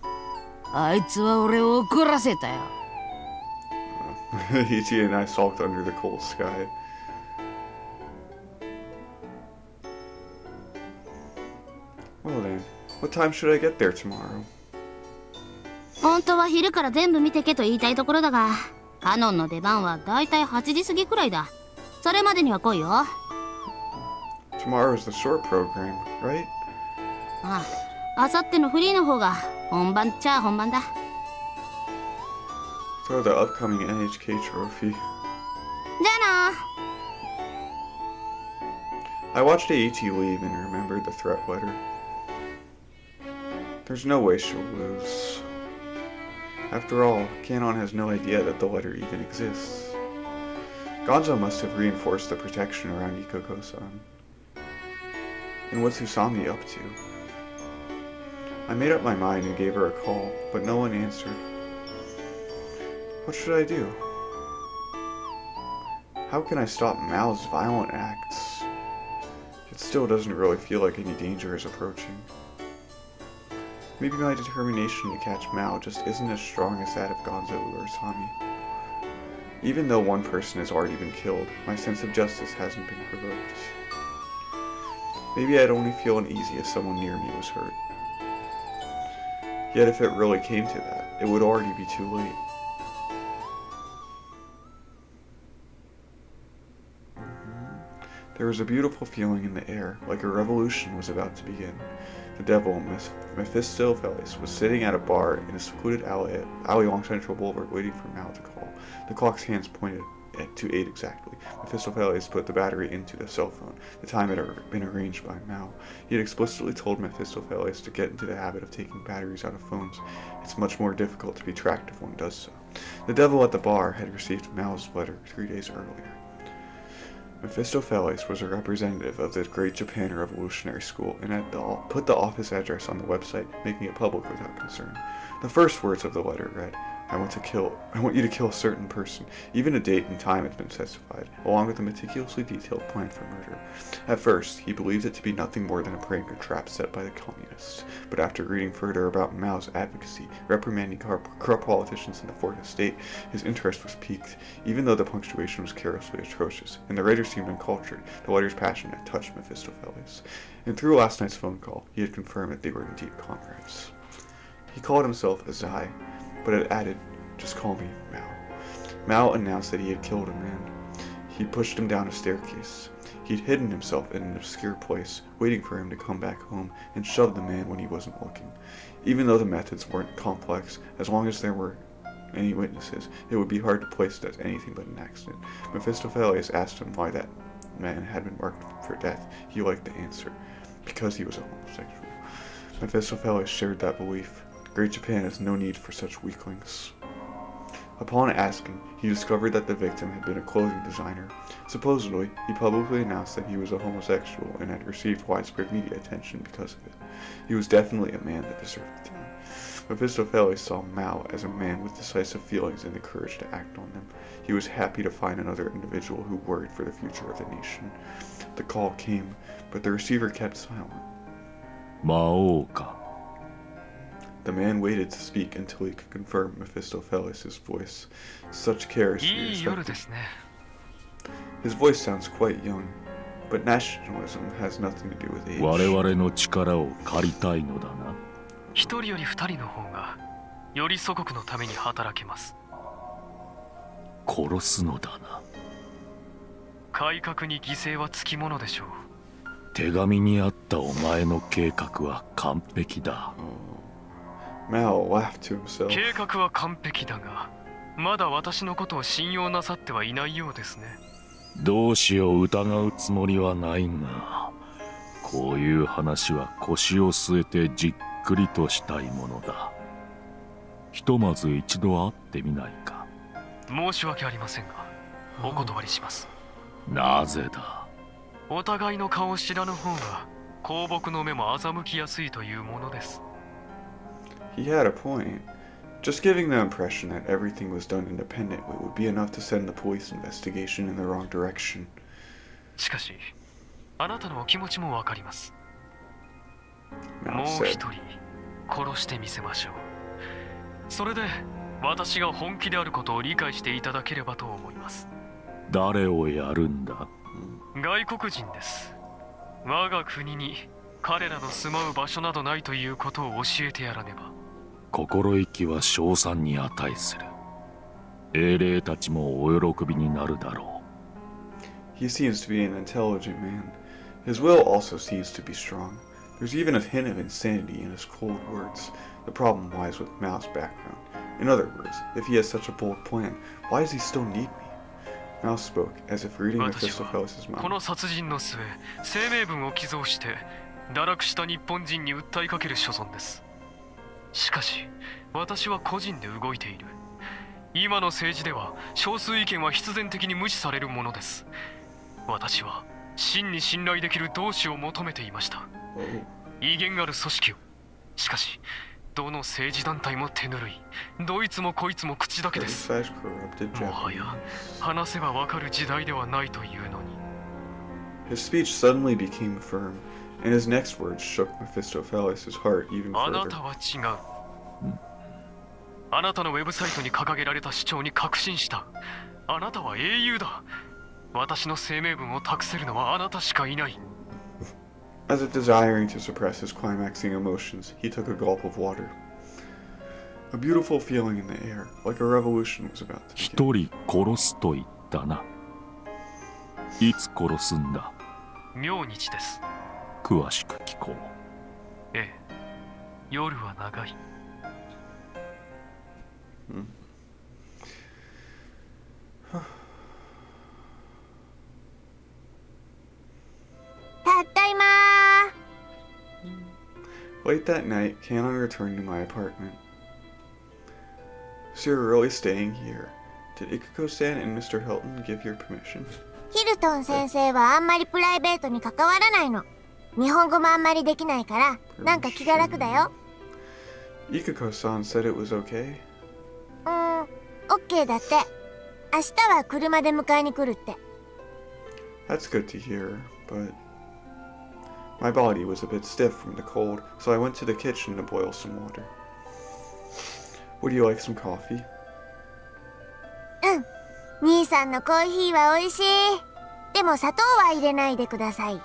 あいつは俺を怒らせたよ。Ichi and I sulked under the cold sky. Well then, what time should I get there tomorrow? 本当は昼から全部見てけと言いたいところだが、カノンの出番はだいたい8時過ぎくらいだ。それまでには来いよ。Tomorrow is the short program, right? あさってのフリーの方が本番っちゃ本番だ。 So the upcoming NHK trophy. じゃあな。 I watched Aichi leave and remembered the threat letter. There's no way she'll lose. After all, Kanon has no idea that the letter even exists. Gonzou must have reinforced the protection around Ikoko-san. And what's Usami up to? I made up my mind and gave her a call, but no one answered. What should I do? How can I stop Mao's violent acts? It still doesn't really feel like any danger is approaching. Maybe my determination to catch Mao just isn't as strong as that of Gonzou or Usami. Even though one person has already been killed, my sense of justice hasn't been provoked. Maybe I'd only feel uneasy if someone near me was hurt. Yet if it really came to that, it would already be too late. There was a beautiful feeling in the air, like a revolution was about to begin. The devil, Mephistopheles, was sitting at a bar in a secluded alley along Central Boulevard waiting for Mao to call. The clock's hands pointed to 8 exactly. Mephistopheles put the battery into the cell phone. The time had been arranged by Mao. He had explicitly told Mephistopheles to get into the habit of taking batteries out of phones. It's much more difficult to be tracked if one does so. The devil at the bar had received Mao's letter 3 days earlier. Mephistopheles was a representative of the Great Japan Revolutionary School and had put the office address on the website, making it public without concern. The first words of the letter read, I want you to kill a certain person. Even a date and time has been specified, along with a meticulously detailed plan for murder. At first, he believed it to be nothing more than a prank or trap set by the communists, but after reading further about Mao's advocacy, reprimanding corrupt politicians in the fourth estate, his interest was piqued. Even though the punctuation was carelessly atrocious, and the writer seemed uncultured, the letter's passion had touched Mephistopheles. And through last night's phone call, he had confirmed that they were indeed comrades. He called himself Usami, but had added, just call me Maou. Maou announced that he had killed a man. He pushed him down a staircase. He'd hidden himself in an obscure place, waiting for him to come back home, and shoved the man when he wasn't looking. Even though the methods weren't complex, as long as there were any witnesses, it would be hard to place it as anything but an accident. Mephistopheles asked him why that man had been marked for death. He liked the answer, because he was a homosexual. Mephistopheles shared that belief. Great Japan has no need for such weaklings. Upon asking, he discovered that the victim had been a clothing designer. Supposedly, he publicly announced that he was a homosexual and had received widespread media attention because of it. He was definitely a man that deserved the time. Mephistopheles saw Maou as a man with decisive feelings and the courage to act on them. He was happy to find another individual who worried for the future of the nation. The call came, but the receiver kept silent. Maouか. The man waited to speak until he could confirm Mephistopheles' voice. Such care is to be respected. His voice sounds quite young, but nationalism has nothing to do with age. 我々の力を借りたいのだな。一人より二人の方がより祖国のために働けます。殺すのだな。改革に犠牲はつきものでしょう。手紙にあったお前の計画は完璧だ。Maou laughed to himself. 計画は完璧だが、まだ私のことを信用なさってはいないようですね。どうしよう疑うつもりはないが、こういう話は腰を据えてじっくりとしたいものだ。ひとまず一度会ってみないか。申し訳ありませんが、お断りします。なぜだ。お互いの顔を知らぬ方が、公僕の目も欺きやすいというものです。He had a point. Just giving the impression that everything was done independently would be enough to send the police investigation in the wrong direction. しかし、あなたのお気持ちもわかります。Maou もう said. 一人殺してみせましょう。それで私が本気であることを理解していただければと思います。誰をやるんだ。外国人です。我が国に彼らの住まう場所などないということを教えてやらねば。心意気は称賛に値する。英霊たちもお喜びになるだろう。He seems to be an intelligent man. His will also seems to be strong. There's even a hint of insanity in his cold words. The problem lies with Mao's background. In other words, if he has such a bold plan, why does he still need me? Mao spoke as if reading Mephistopheles' mind. この殺人の末、声明文を寄贈して堕落した日本人に訴えかける所存です。しかし、私は個人で動いている。今の政治では少数意見は必然的に無視されるものです。私は真に信頼できる同志を求めていました。威厳ある組織を。しかし、どの政治団体も手ぬるい。どいつもこいつも口だけです。もはや話せばわかる時代ではないというのに。His speech suddenly became firm, and his next words shook Mephistopheles' heart even あ further. なたは違う。あなたのウェブサイトに掲げられた主張に確信した。あなたは英雄だ。私の声明文を託せるのはあなたしかいない。As if desiring to suppress his climaxing emotions, he took a gulp of water. A beautiful feeling in the air, like a revolution was about to begin. 一人殺すと言ったな。いつ殺すんだ。明日です。詳しく聞こう。ええ、夜は長い。たったいまー。 Late that night, Kanon returned to my apartment. So you're really staying here? Did Ikuko-san and Mr. Hilton give your permission? ヒルトン先生はあんまりプライベートに関わらないの。日本語もあんまりできないから、なんか気が楽だよ。Ikuko-san said it was okay. オッケーだって。明日は車で迎えに来るって。That's good to hear, but my body was a bit stiff from the cold, so I went to the kitchen to boil some water. Would you like some coffee? 兄さんのコーヒーは美味しい。でも砂糖は入れないでください。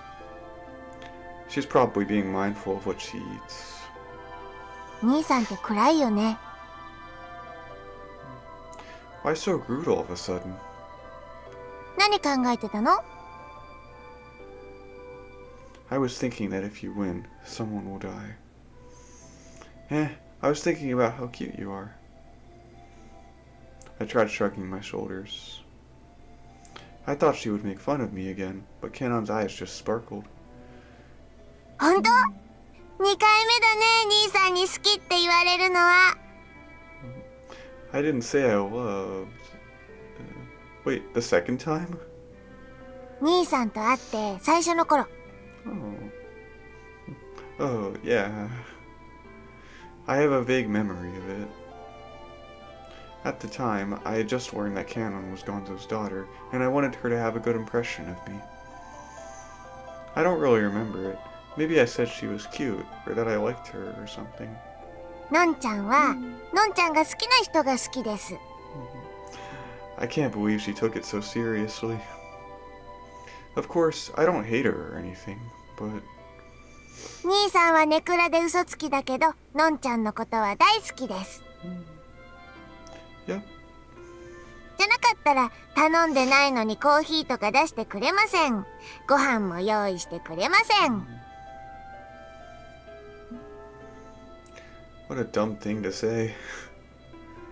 She's probably being mindful of what she eats. 兄さんって暗いよね。Why so rude all of a sudden? 何考えてたの？ I was thinking that if you win, someone will die. I was thinking about how cute you are. I tried shrugging my shoulders. I thought she would make fun of me again, but Kanon's eyes just sparkled. 本当？2回目だね、兄さんに好きって言われるのは。I didn't say I loved... wait, the second time? 兄さんと会って最初の頃。Oh, yeah. I have a vague memory of it. At the time, I had just learned that Kanon was Gonzou's daughter, and I wanted her to have a good impression of me. I don't really remember it. Maybe I said she was cute, or that I liked her, or something. のんちゃんは、のんちゃんが好きな人が好きです。I can't believe she took it so seriously. Of course, I don't hate her or anything, but... 兄さんはネクラで嘘つきだけど、のんちゃんのことは大好きです。Yep. じゃなかったら頼んでないのにコーヒーとか出してくれません。ご飯も用意してくれません。What a dumb thing to say.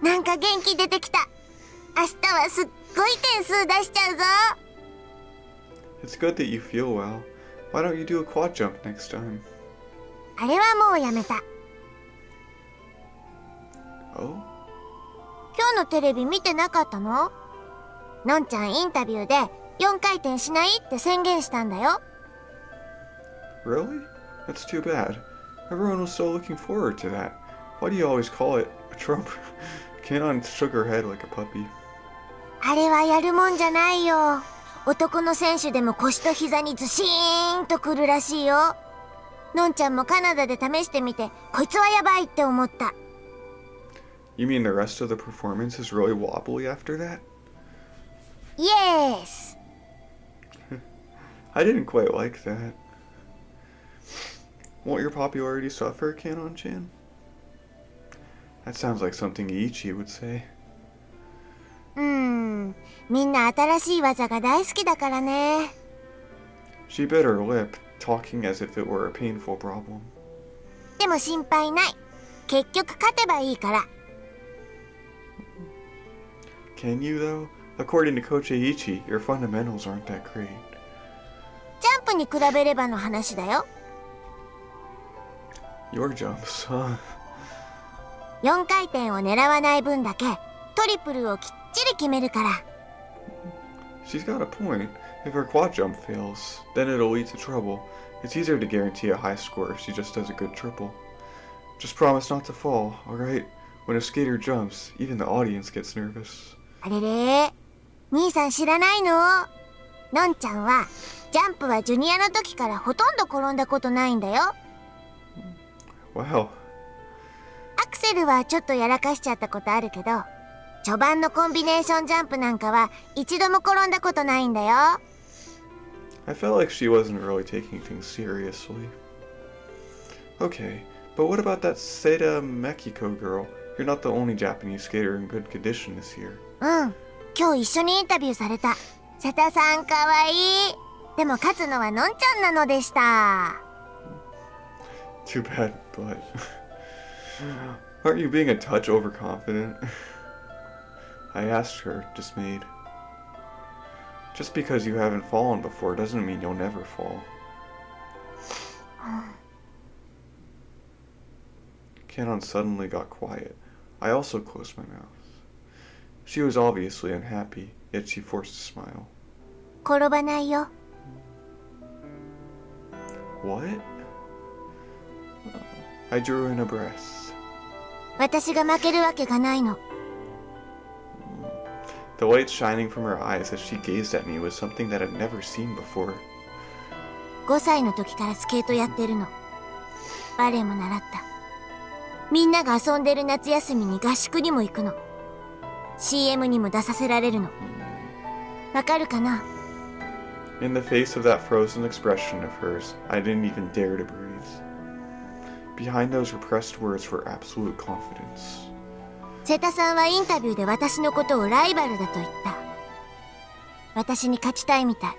なんか元気出てきた。明日はすっごい点数出しちゃうぞ。It's good that you feel well. Why don't you do a quad jump next time? あれはもうやめた。Oh? 今日のテレビ見てなかったの？のんちゃんインタビューで4回転しないって宣言したんだよ。Really? That's too bad. Everyone was so looking forward to that. Why do you always call it a trump? Kanon shook her head like a puppy. あれはやるもんじゃないよ。男の選手でも腰と膝にズシーンとくるらしいよ。のんちゃんもカナダで試してみて、こいつはやばいって思った。You mean the rest of the performance is really wobbly after that? Yes! I didn't quite like that. Won't your popularity suffer, Kanon-chan? That sounds like something Ichi would say. みんな新しい技が大好きだからね。She bit her lip, talking as if it were a painful problem. でも心配ない。結局勝てばいいから。Can you, though? According to Coach Eiichi, your fundamentals aren't that great. ジャンプに比べればの話だよ。Your jumps, huh? 4回転を狙わない分だけトリプルをきっちり決めるから。She's got a point. If her quad jump fails, then it'll lead to trouble. It's easier to guarantee a high score if she just does a good triple. Just promise not to fall, alright? When a skater jumps, even the audience gets nervous. あれれ、兄さん知らないの？のんちゃんはジャンプはジュニアの時からほとんど転んだことないんだよ。Wow. アクセルはちょっとやらかしちゃったことあるけど、序盤のコンビネーションジャンプなんかは一度も転んだことないんだよ。I felt like she wasn't really taking things seriously. Okay, but what about that Seda Mexico girl? You're not the only Japanese skater in good condition this year. 今日一緒にインタビューされた。瀬田さんかわいい。でも勝つのはのんちゃんなのでした。Too bad, but... Aren't you being a touch overconfident? I asked her, dismayed. Just because you haven't fallen before doesn't mean you'll never fall. Kanon suddenly got quiet. I also closed my mouth. She was obviously unhappy, yet she forced a smile. 転ばないよ。What? I drew in a breath. 私が負けるわけがないの。The light shining from her eyes as she gazed at me was something that I'd never seen before. 5歳の時からスケートやってるの。バレエも習った。みんなが遊んでる夏休みに合宿にも行くの。CM にも出させられるの。わかるかな？ In the face of that frozen expression of hers, I didn't even dare to breathe. Behind those repressed words were absolute confidence. 瀬田さんはインタビューで私のことをライバルだと言った。私に勝ちたいみたい。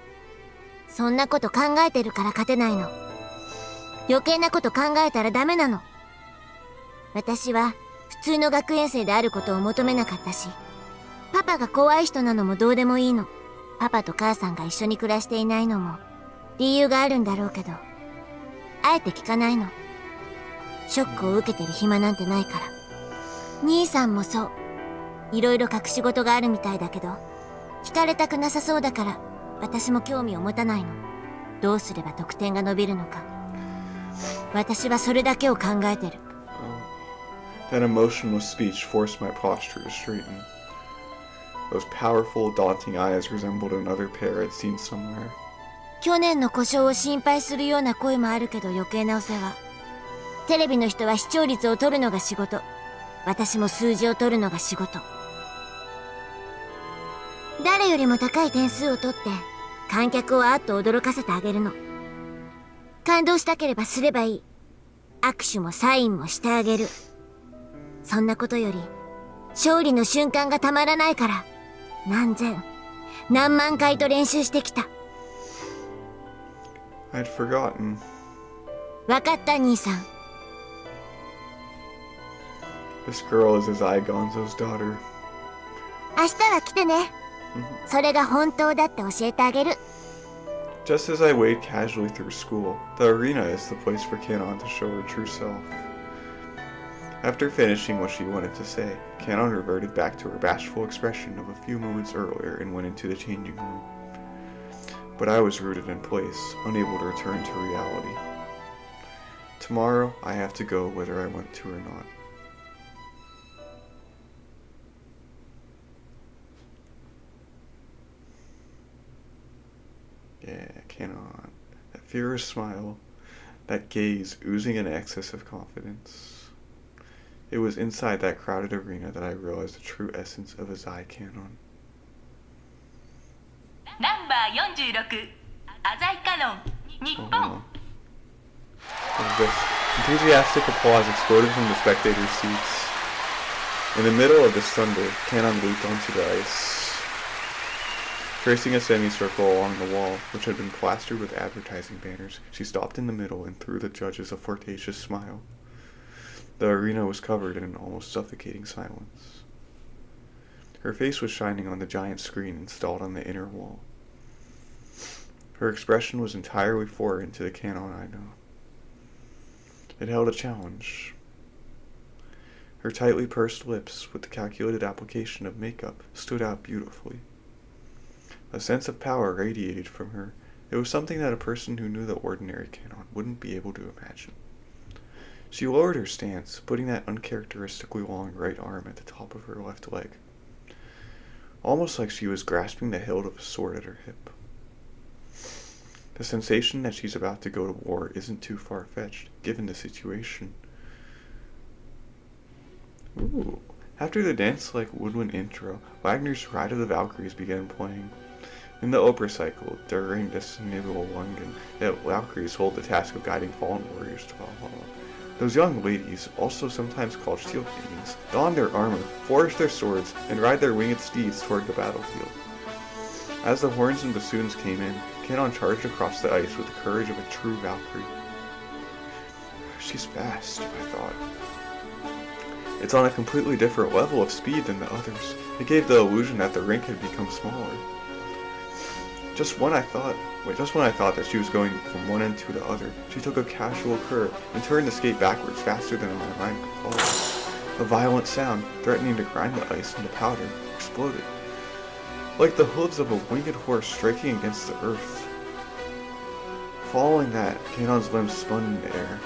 そんなこと考えてるから勝てないの。余計なこと考えたらダメなの。私は普通の学園生であることを求めなかったし、パパが怖い人なのもどうでもいいの。パパと母さんが一緒に暮らしていないのも理由があるんだろうけど、あえて聞かないの。ショックを受けてる暇なんてないから。兄さんもそう。いろいろ隠し事があるみたいだけど、聞かれたくなさそうだから、私も興味を持たないの。どうすれば得点が伸びるのか。私はそれだけを考えてる。That emotionless speech forced my posture to straighten. Those powerful, daunting eyes resembled another pair I'd seen somewhere. 去年の故障を心配するような声もあるけど余計なお世話。テレビの人は視聴率を取るのが仕事。私も数字を取るのが仕事。誰よりも高い点数を取って観客をあっと驚かせてあげるの。感動したければすればいい。握手もサインもしてあげる。そんなことより勝利の瞬間がたまらないから、何千何万回と練習してきた。 I'd forgotten. わかった兄さん。 This girl is Gonzou's daughter. 明日は来てね。それが本当だって教えてあげる。 Just as I wade casually through school, the arena is the place for Kanon to show her true self. After finishing what she wanted to say, Kanon reverted back to her bashful expression of a few moments earlier and went into the changing room. But I was rooted in place, unable to return to reality. Tomorrow, I have to go whether I want to or not. Yeah, Kanon. That fierce smile, that gaze oozing an excess of confidence. It was inside that crowded arena that I realized the true essence of Usai Kanon. Number 46, Usai Kanon, Nippon. This enthusiastic applause exploded from the spectators' seats. In the middle of this thunder, Kanon leaped onto the ice. Tracing a semicircle along the wall, which had been plastered with advertising banners, she stopped in the middle and threw the judges a flirtatious smile. The arena was covered in an almost suffocating silence. Her face was shining on the giant screen installed on the inner wall. Her expression was entirely foreign to the Kanon I know. It held a challenge. Her tightly pursed lips, with the calculated application of makeup, stood out beautifully. A sense of power radiated from her. It was something that a person who knew the ordinary Kanon wouldn't be able to imagine. She lowered her stance, putting that uncharacteristically long right arm at the top of her left leg, almost like she was grasping the hilt of a sword at her hip. The sensation that she's about to go to war isn't too far-fetched, given the situation. Ooh. After the dance-like woodwind intro, Wagner's Ride of the Valkyries began playing. In the opera cycle, during this Nibelungen, the Valkyries hold the task of guiding fallen warriors to Valhalla. Those young ladies, also sometimes called shield maidens, don their armor, flourish their swords, and ride their winged steeds toward the battlefield. As the horns and bassoons came in, Kanon charged across the ice with the courage of a true Valkyrie. She's fast, I thought. It's on a completely different level of speed than the others. It gave the illusion that the rink had become smaller. Just when I thought that she was going from one end to the other, she took a casual curve and turned the skate backwards faster than my mind could follow. A violent sound, threatening to grind the ice into powder, exploded. like the hooves of a winged horse striking against the earth. Following that, Kanon's limbs spun in the air.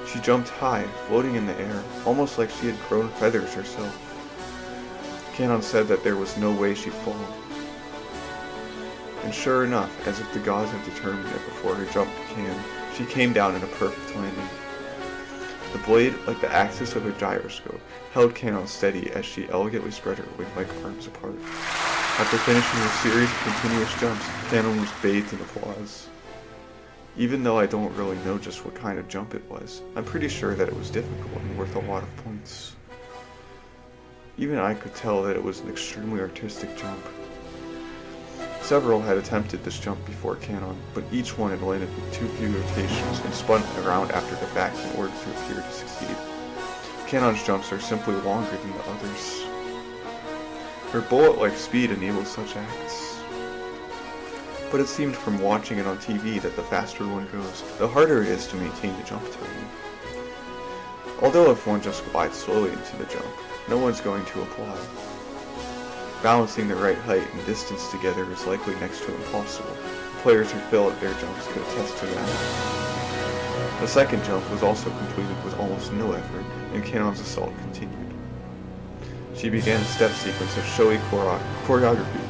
She jumped high, floating in the air, almost like she had grown feathers herself. Kanon said that there was no way she'd fall. And sure enough, as if the gods had determined it before her jump began, she came down in a perfect landing. The blade, like the axis of a gyroscope, held Kanon steady as she elegantly spread her wing-like arms apart. After finishing a series of continuous jumps, Kanon was bathed in applause. Even though I don't really know just what kind of jump it was, I'm pretty sure that it was difficult and worth a lot of points. Even I could tell that it was an extremely artistic jump. Several had attempted this jump before Kanon, but each one had landed with too few rotations and spun around after the fact in order to appear to succeed. Kanon's jumps are simply longer than the others. Her bullet-like speed enables such acts. But it seemed from watching it on TV that the faster one goes, the harder it is to maintain the jump time. Although if one just glides slowly into the jump, no one's going to applaud. Balancing the right height and distance together is likely next to impossible. Players who fail at their jumps could attest to that. The second jump was also completed with almost no effort, and Kanon's assault continued. She began a step sequence of showy choreography.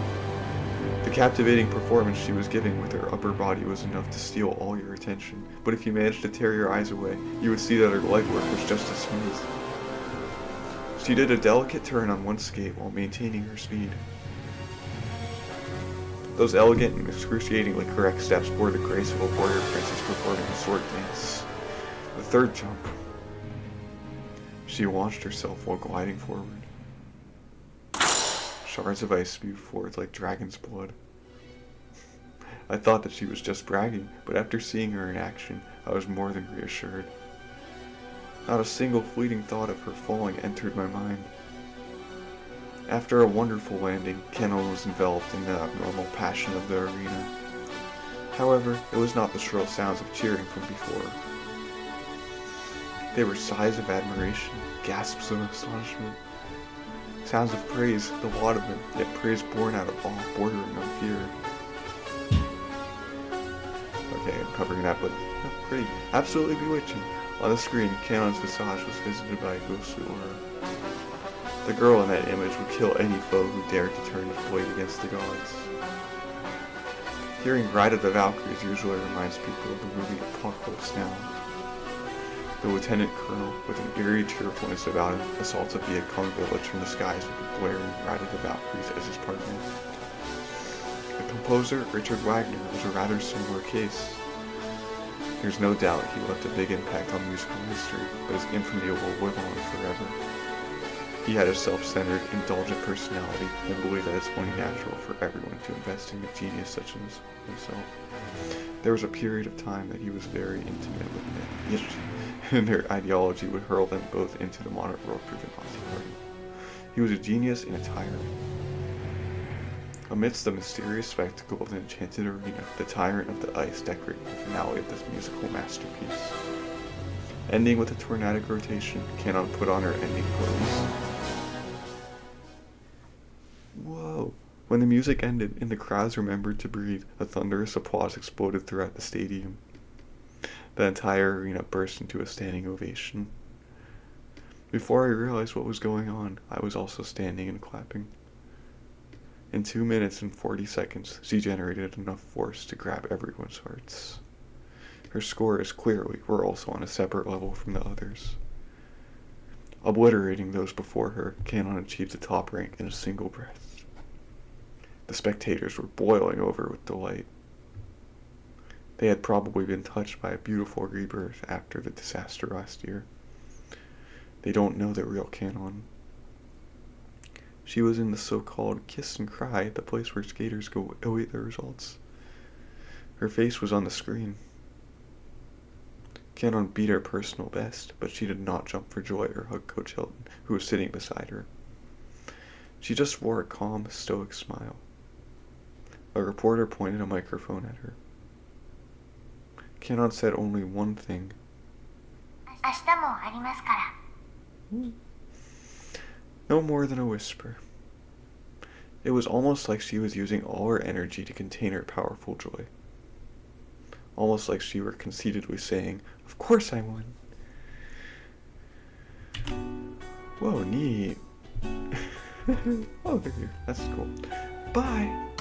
The captivating performance she was giving with her upper body was enough to steal all your attention, but if you managed to tear your eyes away, you would see that her legwork was just as smooth. She did a delicate turn on one skate while maintaining her speed. Those elegant and excruciatingly correct steps bore the grace of a warrior princess performing a sword dance. The third jump. She launched herself while gliding forward. Shards of ice spewed forth like dragon's blood. I thought that she was just bragging, but after seeing her in action, I was more than reassured. Not a single fleeting thought of her falling entered my mind. After a wonderful landing, Kanon was enveloped in the abnormal passion of the arena. However, it was not the shrill sounds of cheering from before. They were sighs of admiration, gasps of astonishment, sounds of praise, the lot of them, yet praise born out of awe, bordering on fear. Okay, I'm covering that, but pretty, absolutely bewitching. On the screen, Kanon's visage was visited by a ghostly aura. The girl in that image would kill any foe who dared to turn his blade against the gods. Hearing Ride of the Valkyries usually reminds people of the movie Apocalypse Now. The lieutenant colonel, with an eerie cheerfulness about him, assaults a Vietcong village from the skies with the blaring Ride of the Valkyries as his partner. The composer, Richard Wagner, was a rather similar case. There's no doubt he left a big impact on musical history, but his infamy will live on forever. He had a self-centered, indulgent personality and believed that it's only natural for everyone to invest in a genius such as himself. There was a period of time that he was very intimate with Nietzsche, and their ideology would hurl them both into the modern world through the Nazi Party. He was a genius and a tyrant. Amidst the mysterious spectacle of the enchanted arena, the Tyrant of the Ice decorated the finale of this musical masterpiece. Ending with a tornadic rotation, Kanon put on her ending clothes. Whoa! When the music ended and the crowds remembered to breathe, a thunderous applause exploded throughout the stadium. The entire arena burst into a standing ovation. Before I realized what was going on, I was also standing and clapping. In 2 minutes and 40 seconds, she generated enough force to grab everyone's hearts. Her scores clearly were also on a separate level from the others. Obliterating those before her, Kanon achieved the top rank in a single breath. The spectators were boiling over with delight. They had probably been touched by a beautiful rebirth after the disaster last year. They don't know the real Kanon. She was in the so-called kiss and cry, the place where skaters go await their results. Her face was on the screen. Kanon beat her personal best, but she did not jump for joy or hug Coach Hilton, who was sitting beside her. She just wore a calm, stoic smile. A reporter pointed a microphone at her. Kanon said only one thing. No more than a whisper. It was almost like she was using all her energy to contain her powerful joy. Almost like she were conceitedly saying, "Of course I won." Whoa, neat. Oh, they're here. That's cool. Bye.